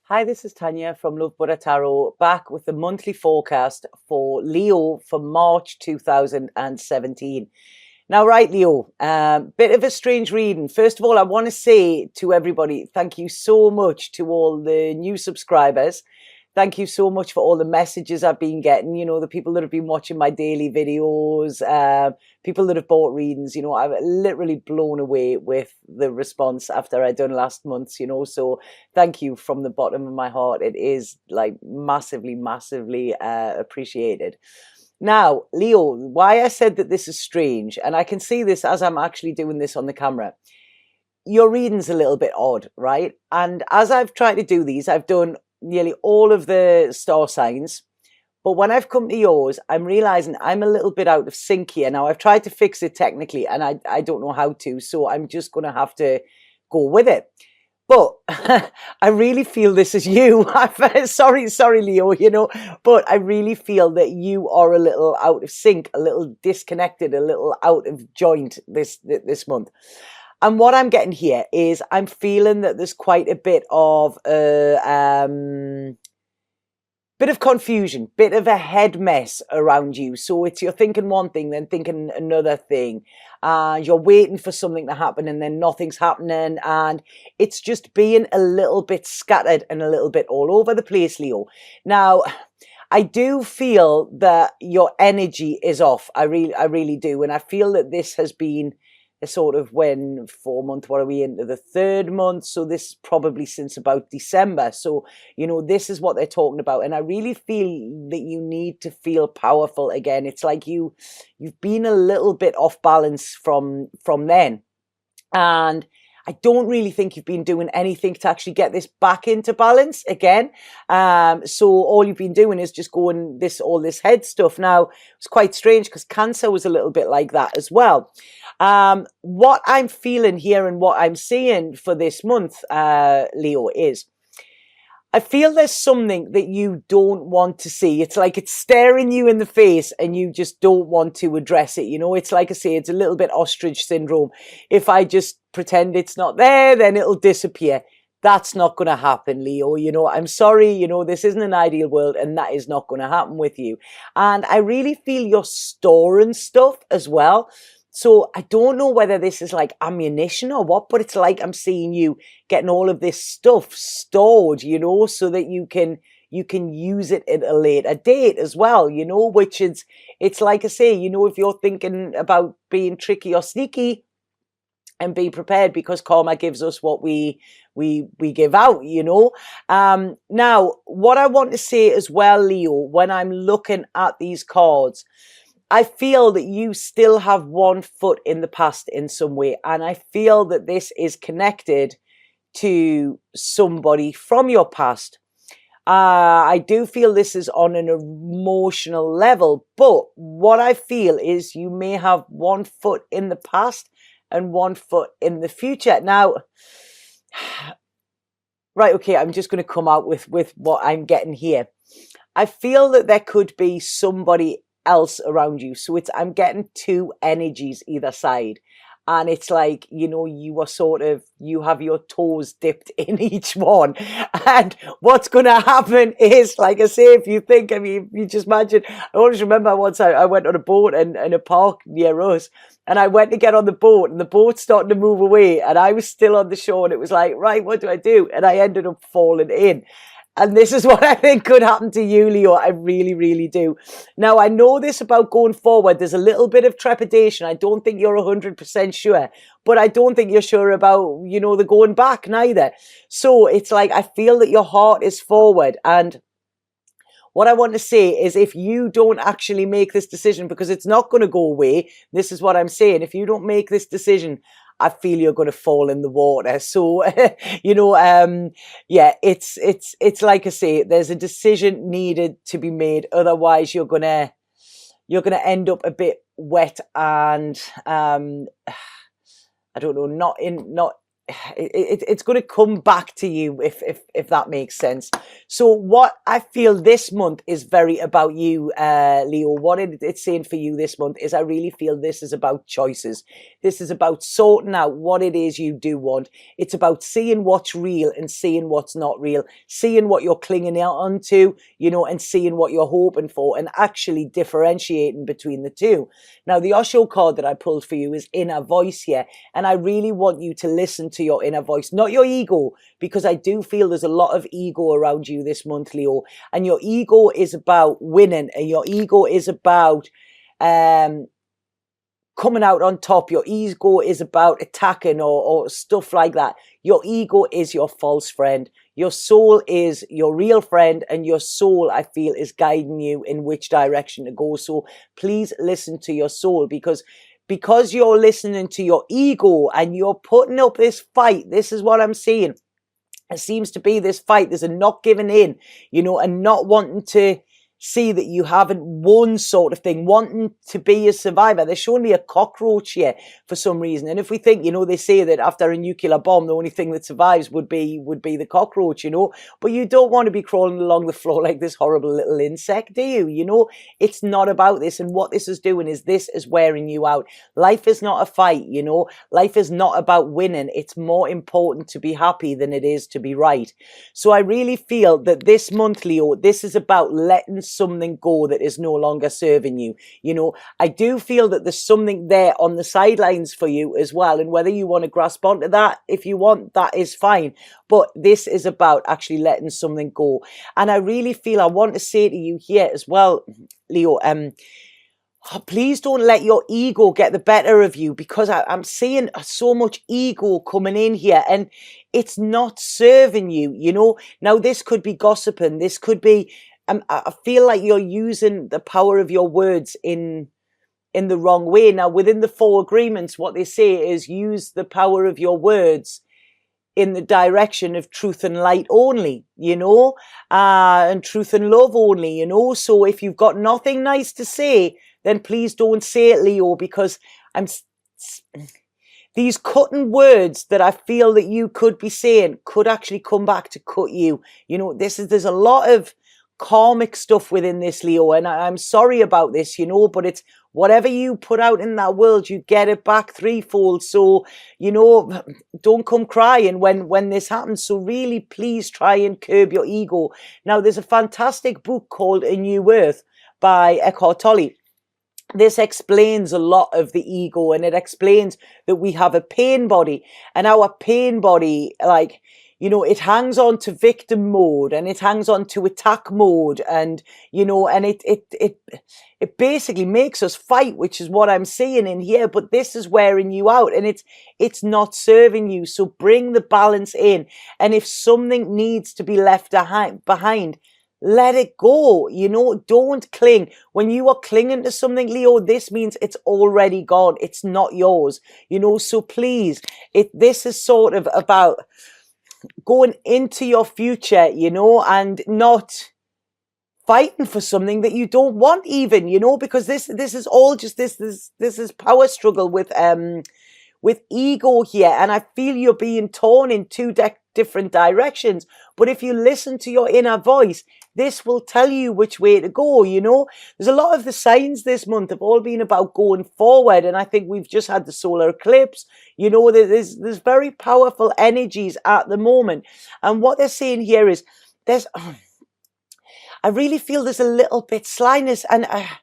Hi, this is Tanya from Love Buddha Tarot, back with the monthly forecast for Leo for March 2017. Now, right, Leo, bit of a strange reading. First of all, I want to say to everybody, thank you so much to all the new subscribers. Thank you so much for all the messages I've been getting. You know, the people that have been watching my daily videos, people that have bought readings. You know, I'm literally blown away with the response after I done last month's, you know. So thank you from the bottom of my heart. It is like massively, massively appreciated. Now, Leo, why I said that this is strange, and I can see this as I'm actually doing this on the camera. Your reading's a little bit odd, right? And as I've tried to do these, I've done nearly all of the star signs. But when I've come to yours, I'm realizing I'm a little bit out of sync here. Now, I've tried to fix it technically, and I don't know how to. So I'm just going to have to go with it. But I really feel this is you. Sorry, Leo, you know, but I really feel that you are a little out of sync, a little disconnected, a little out of joint this month. And what I'm getting here is I'm feeling that there's quite a bit of confusion, bit of a head mess around you. So it's you're thinking one thing, then thinking another thing. You're waiting for something to happen and then nothing's happening. And it's just being a little bit scattered and a little bit all over the place, Leo. Now, I do feel that your energy is off. I really do. And I feel that this has been a sort of 4 month, what are we into the 3rd month? So this is probably since about December. So, you know, this is what they're talking about. And I really feel that you need to feel powerful again. It's like you've been a little bit off balance from then. And I don't really think you've been doing anything to actually get this back into balance again. So all you've been doing is just going all this head stuff. Now, it's quite strange because Cancer was a little bit like that as well. What I'm feeling here and what I'm seeing for this month, Leo, is I feel there's something that you don't want to see. It's like it's staring you in the face and you just don't want to address it. You know, it's like I say, it's a little bit ostrich syndrome. If I just pretend it's not there, then it'll disappear. That's not going to happen, Leo. You know, I'm sorry, you know, this isn't an ideal world and that is not going to happen with you. And I really feel you're storing stuff as well. So I don't know whether this is like ammunition or what, but it's like I'm seeing you getting all of this stuff stored, you know, so that you can use it at a later date as well, you know, which is, it's like I say, you know, if you're thinking about being tricky or sneaky, and be prepared because karma gives us what we give out, you know. Now, what I want to say as well, Leo, when I'm looking at these cards, I feel that you still have one foot in the past in some way. And I feel that this is connected to somebody from your past. I do feel this is on an emotional level. But what I feel is you may have one foot in the past and one foot in the future. Now, right, okay, I'm just going to come out with what I'm getting here. I feel that there could be somebody else around you. So I'm getting two energies either side. And it's like, you know, you have your toes dipped in each one. And what's going to happen is, like I say, if you think, I mean, you just imagine, I always remember once I went on a boat in a park near us, and I went to get on the boat, and the boat's starting to move away, and I was still on the shore, and it was like, right, what do I do? And I ended up falling in. And this is what I think could happen to you, Leo. I really, really do. Now, I know this about going forward. There's a little bit of trepidation. I don't think you're 100% sure. But I don't think you're sure about, you know, the going back neither. So it's like I feel that your heart is forward. And what I want to say is if you don't actually make this decision, because it's not going to go away, this is what I'm saying. If you don't make this decision, I feel you're going to fall in the water. So, you know, yeah, it's like I say, there's a decision needed to be made. Otherwise, you're going to end up a bit wet and, I don't know, not it's going to come back to you, if that makes sense. So what I feel this month is very about you, Leo. What it's saying for you this month is, I really feel this is about choices. This is about sorting out what it is you do want. It's about seeing what's real and seeing what's not real, seeing what you're clinging on to, you know, and seeing what you're hoping for, and actually differentiating between the two. Now, the Osho card that I pulled for you is inner voice here, and I really want you to listen to your inner voice, not your ego, because I do feel there's a lot of ego around you this month, Leo, and your ego is about winning, and your ego is about coming out on top. Your ego is about attacking or stuff like that. Your ego is your false friend. Your soul is your real friend, and your soul, I feel, is guiding you in which direction to go. So please listen to your soul, because you're listening to your ego and you're putting up this fight. This is what I'm seeing. It seems to be this fight. There's a not giving in, you know, and not wanting to see that you haven't won, sort of thing, wanting to be a survivor. There's showing me a cockroach here for some reason. And if we think, you know, they say that after a nuclear bomb, the only thing that survives would be the cockroach, you know, but you don't want to be crawling along the floor like this horrible little insect, do you? You know, it's not about this. And what this is doing is, this is wearing you out. Life is not a fight, you know, life is not about winning. It's more important to be happy than it is to be right. So I really feel that this month, Leo, this is about letting something go that is no longer serving you. You know, I do feel that there's something there on the sidelines for you as well, and whether you want to grasp onto that, if you want, that is fine, but this is about actually letting something go. And I really feel I want to say to you here as well, Leo, please don't let your ego get the better of you, because I'm seeing so much ego coming in here, and it's not serving you, you know. Now, this could be gossiping, this could be I feel like you're using the power of your words in the wrong way. Now, within the 4 agreements, what they say is, use the power of your words in the direction of truth and light only, you know, and truth and love only, you know. So if you've got nothing nice to say, then please don't say it, Leo, because these cutting words that I feel that you could be saying could actually come back to cut you. You know, there's a lot of karmic stuff within this, Leo, and I'm sorry about this, you know, but it's whatever you put out in that world, you get it back threefold. So, you know, don't come crying when this happens. So really, please try and curb your ego. Now, there's a fantastic book called A New Earth by Eckhart Tolle. This explains a lot of the ego, and it explains that we have a pain body, and our pain body, like, you know, it hangs on to victim mode, and it hangs on to attack mode, and, you know, and it basically makes us fight, which is what I'm seeing in here. But this is wearing you out, and it's not serving you. So bring the balance in. And if something needs to be left behind, let it go. You know, don't cling. When you are clinging to something, Leo, this means it's already gone. It's not yours, you know. So please, this is sort of about going into your future, you know, and not fighting for something that you don't want, even, you know, because this is all just this is power struggle with ego here. And I feel you're being torn in 2 different directions. But if you listen to your inner voice, this will tell you which way to go, you know. There's a lot of the signs this month have all been about going forward. And I think we've just had the solar eclipse. You know, there's very powerful energies at the moment. And what they're saying here is, I really feel there's a little bit slyness. And I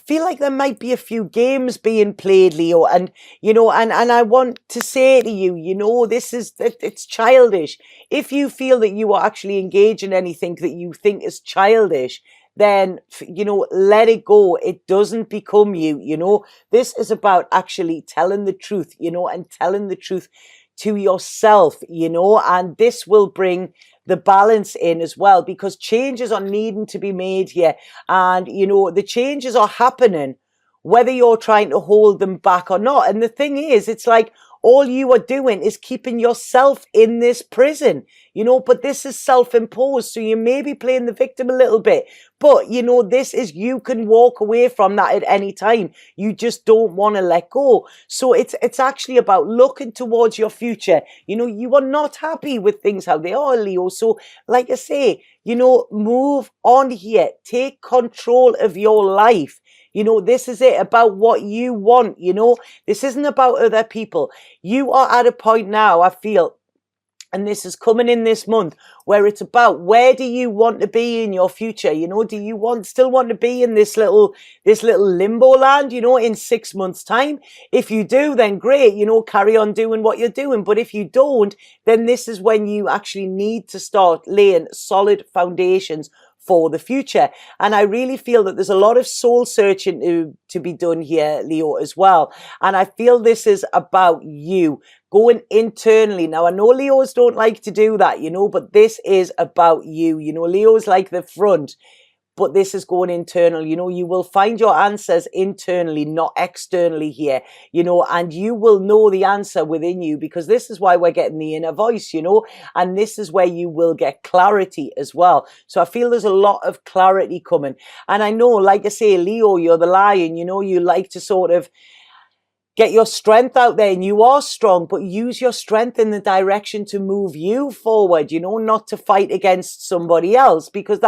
feel like there might be a few games being played, Leo, and, you know, and I want to say to you, you know, it's childish. If you feel that you are actually engaged in anything that you think is childish, then, you know, let it go. It doesn't become you, you know. This is about actually telling the truth, you know, and telling the truth to yourself, you know, and this will bring the balance in as well, because changes are needing to be made here. And, you know, the changes are happening whether you're trying to hold them back or not. And the thing is, it's like all you are doing is keeping yourself in this prison, you know, but this is self-imposed. So you may be playing the victim a little bit, but you know, this is, you can walk away from that at any time. You just don't want to let go. So it's actually about looking towards your future. You know, you are not happy with things how they are, Leo. So like I say, you know, move on here, take control of your life. You know, this is it, about what you want. You know, this isn't about other people. You are at a point now, I feel, and this is coming in this month, where it's about, where do you want to be in your future? You know, do you still want to be in this little limbo land, you know, in 6 months' time? If you do, then great, you know, carry on doing what you're doing. But if you don't, then this is when you actually need to start laying solid foundations for the future. And I really feel that there's a lot of soul searching to be done here, Leo, as well. And I feel this is about you going internally. Now, I know Leos don't like to do that, you know, but this is about you. You know, Leo's like the front, but this is going internal. You know, you will find your answers internally, not externally here, you know, and you will know the answer within you, because this is why we're getting the inner voice, you know, and this is where you will get clarity as well. So I feel there's a lot of clarity coming. And I know, like I say, Leo, you're the lion, you know, you like to sort of get your strength out there, and you are strong, but use your strength in the direction to move you forward, you know, not to fight against somebody else, because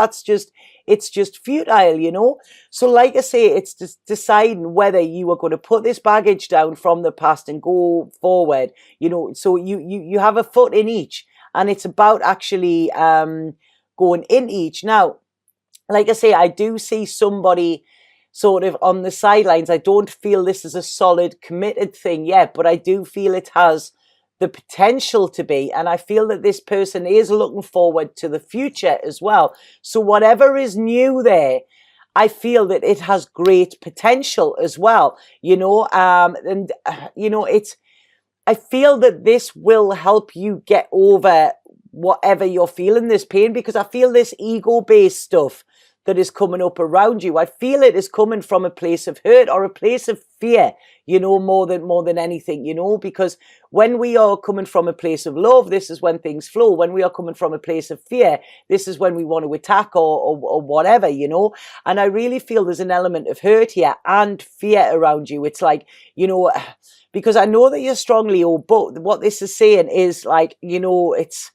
it's just futile, you know. So like I say, it's just deciding whether you are going to put this baggage down from the past and go forward, you know. So you have a foot in each, and it's about actually going in each. Now, like I say, I do see somebody sort of on the sidelines. I don't feel this is a solid committed thing yet, but I do feel it has the potential to be. And I feel that this person is looking forward to the future as well. So whatever is new there, I feel that it has great potential as well, you know, you know, I feel that this will help you get over whatever you're feeling, this pain, because I feel this ego-based stuff that is coming up around you, I feel it is coming from a place of hurt or a place of fear, you know, more than anything, you know, because when we are coming from a place of love, this is when things flow. When we are coming from a place of fear, this is when we want to attack or whatever, you know. And I really feel there's an element of hurt here and fear around you. It's like, you know, because I know that you're strong, Leo, but what this is saying is like, you know, it's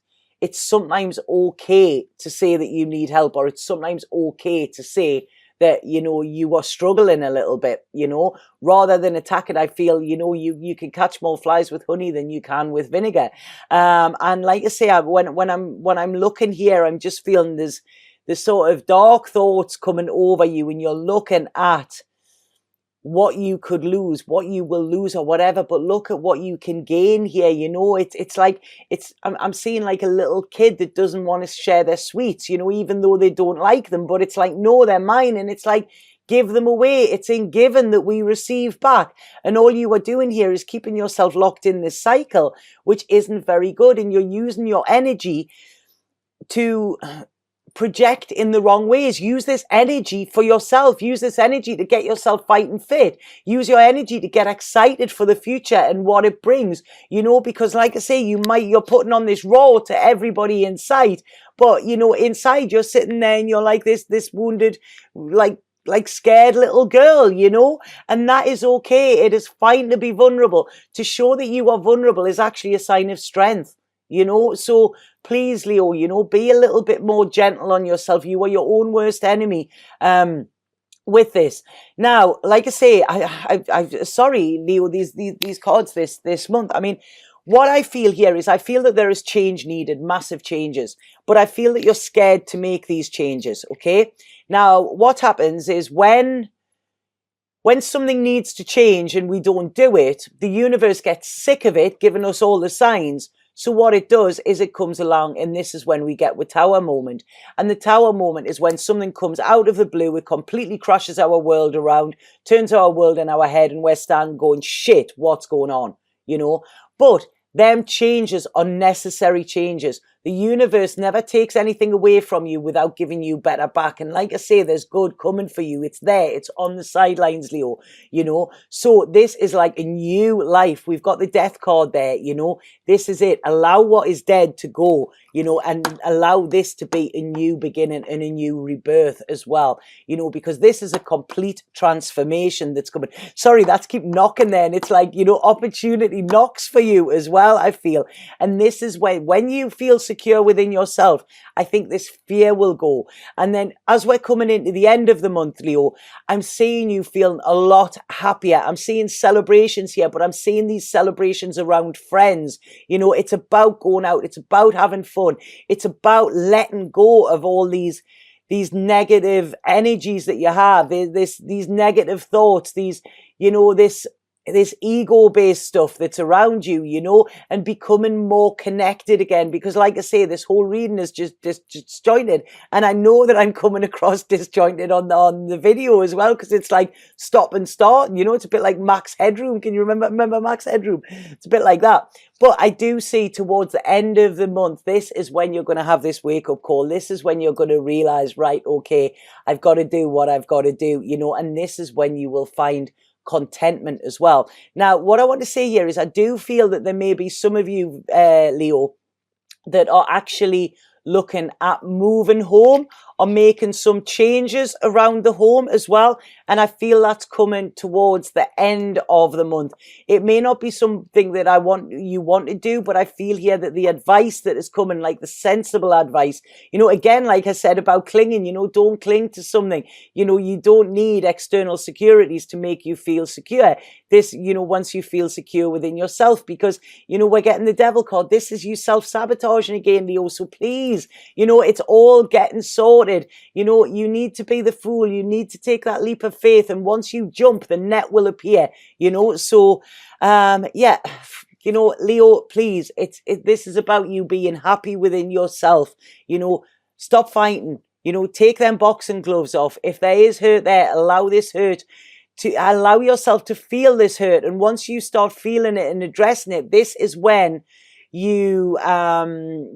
sometimes okay to say that you need help, or it's sometimes okay to say that, you know, you are struggling a little bit, you know, rather than attack it. I feel, you know, you can catch more flies with honey than you can with vinegar. And like I say, when I'm looking here, I'm just feeling there's sort of dark thoughts coming over you, and you're looking at what you could lose, what you will lose or whatever, but look at what you can gain here. You know, it's like, I'm seeing like a little kid that doesn't want to share their sweets, you know, even though they don't like them, but it's like, no, they're mine. And it's like, give them away. It's in giving that we receive back. And all you are doing here is keeping yourself locked in this cycle, which isn't very good. And you're using your energy to project in the wrong ways. Use this energy for yourself. Use this energy to get yourself fighting fit. Use your energy to get excited for the future and what it brings, you know, because like I say, you're putting on this role to everybody in sight, but you know, inside you're sitting there and you're like this wounded, like scared little girl, you know, and that is okay. It is fine to be vulnerable. To show that you are vulnerable is actually a sign of strength, you know. So please, Leo, you know, be a little bit more gentle on yourself. You are your own worst enemy with this. Now, like I say, I sorry, Leo, these cards this month. I mean, what I feel here is I feel that there is change needed, massive changes, but I feel that you're scared to make these changes, okay? Now, what happens is when something needs to change and we don't do it, the universe gets sick of it, giving us all the signs. So what it does is it comes along, and this is when we get with Tower moment. And the Tower moment is when something comes out of the blue, it completely crashes our world around, turns our world in our head, and we're standing going, shit, what's going on? You know? But them changes are necessary changes. The universe never takes anything away from you without giving you better back. And like I say, there's good coming for you. It's there. It's on the sidelines, Leo, you know. So this is like a new life. We've got the death card there, you know. This is it. Allow what is dead to go, you know, and allow this to be a new beginning and a new rebirth as well, you know, because this is a complete transformation that's coming. Sorry, that's keep knocking there. And it's like, you know, opportunity knocks for you as well, I feel. And this is when you feel secure within yourself, I think this fear will go. And then as we're coming into the end of the month, Leo, I'm seeing you feeling a lot happier. I'm seeing celebrations here, but I'm seeing these celebrations around friends. You know, it's about going out. It's about having fun. It's about letting go of all these negative energies that you have, these negative thoughts, these, you know, this ego-based stuff that's around you, you know, and becoming more connected again. Because like I say, this whole reading is just disjointed. And I know that I'm coming across disjointed on the video as well, because it's like stop and start. You know, it's a bit like Max Headroom. Can you remember Max Headroom? It's a bit like that. But I do see towards the end of the month, this is when you're going to have this wake-up call. This is when you're going to realize, right, okay, I've got to do what I've got to do, you know, and this is when you will find contentment as well. Now, what I want to say here is I do feel that there may be some of you, Leo, that are actually looking at moving home or making some changes around the home as well. And I feel that's coming towards the end of the month. It may not be something that you want to do, but I feel here that the advice that is coming, like the sensible advice, you know, again, like I said about clinging, you know, don't cling to something. You know, you don't need external securities to make you feel secure. This, you know, once you feel secure within yourself, because, you know, we're getting the devil card. This is you self-sabotaging again, Leo. So please, you know, it's all getting sorted. You know, you need to be the fool. You need to take that leap of faith. And once you jump, the net will appear, you know. So, yeah, you know, Leo, please, this is about you being happy within yourself. You know, stop fighting, you know, take them boxing gloves off. If there is hurt there, allow this hurt to allow yourself to feel this hurt. And once you start feeling it and addressing it, this is when you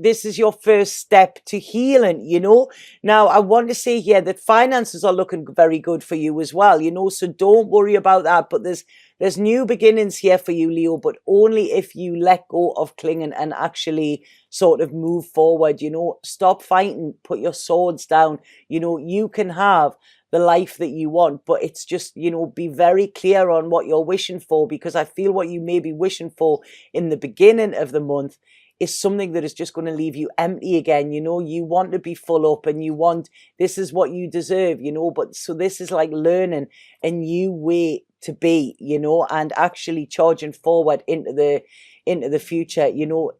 this is your first step to healing, you know. Now I want to say here that finances are looking very good for you as well, you know, so don't worry about that. But there's new beginnings here for you, Leo, but only if you let go of clinging and actually sort of move forward, you know. Stop fighting, put your swords down. You know, you can have the life that you want, but it's just, you know, be very clear on what you're wishing for, because I feel what you may be wishing for in the beginning of the month is something that is just going to leave you empty again. You know, you want to be full up and you want, this is what you deserve, you know. But so this is like learning a new way to be, you know, and actually charging forward into the future, you know.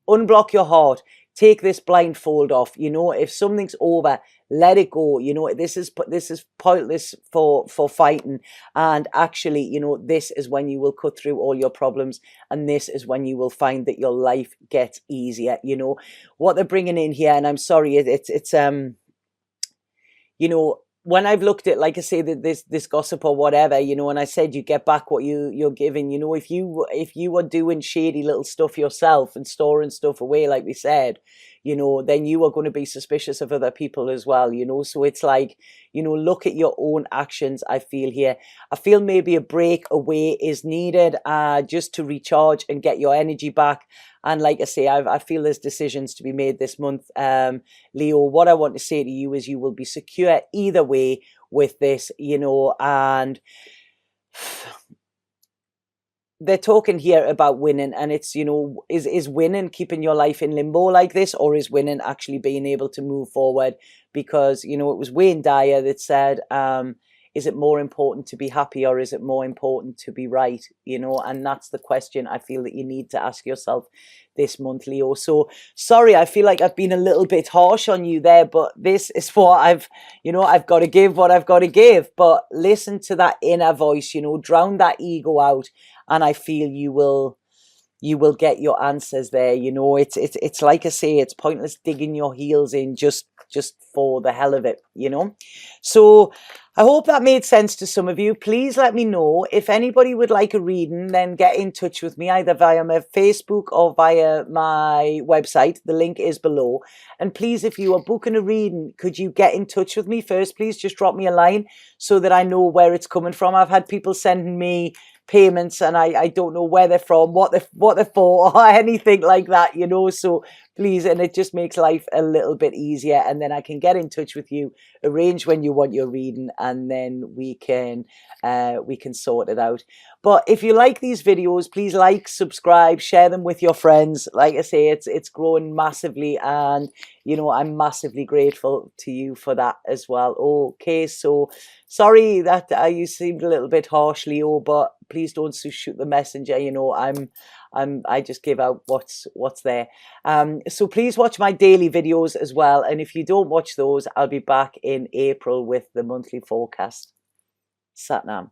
Unblock your heart. Take this blindfold off, you know. If something's over, let it go, you know. This is pointless for fighting. And actually, you know, this is when you will cut through all your problems, and this is when you will find that your life gets easier, you know. What they're bringing in here, and I'm sorry, it's you know, when I've looked at, like I say, this gossip or whatever, you know, and I said you get back what you're giving, you know. If you are doing shady little stuff yourself and storing stuff away, like we said, you know, then you are going to be suspicious of other people as well, you know. So it's like, you know, look at your own actions. I feel here, I feel maybe a break away is needed, just to recharge and get your energy back. And like I say, I feel there's decisions to be made this month. Leo, what I want to say to you is you will be secure either way with this, you know. And they're talking here about winning, and it's, you know, is winning keeping your life in limbo like this, or is winning actually being able to move forward? Because, you know, it was Wayne Dyer that said, is it more important to be happy, or is it more important to be right? You know, and that's the question I feel that you need to ask yourself this month, Leo. So sorry, I feel like I've been a little bit harsh on you there, but this is what I've got to give what I've got to give. But listen to that inner voice, you know, drown that ego out, and I feel you will you will get your answers there. You know, it's like I say, it's pointless digging your heels in just for the hell of it, you know. So I hope that made sense to some of you. Please let me know if anybody would like a reading, then get in touch with me either via my Facebook or via my website. The link is below. And please, if you are booking a reading, could you get in touch with me first? Please just drop me a line so that I know where it's coming from. I've had people sending me payments and I don't know where they're from, what they're for, or anything like that, you know. So please, and it just makes life a little bit easier, and then I can get in touch with you, arrange when you want your reading, and then we can sort it out. But if you like these videos, please like, subscribe, share them with your friends. Like I say, it's growing massively, and you know, I'm massively grateful to you for that as well. Okay, so sorry that you seemed a little bit harsh, Leo, but please don't shoot the messenger. You know, I just give out what's there. So please watch my daily videos as well. And if you don't watch those, I'll be back in April with the monthly forecast. Satnam.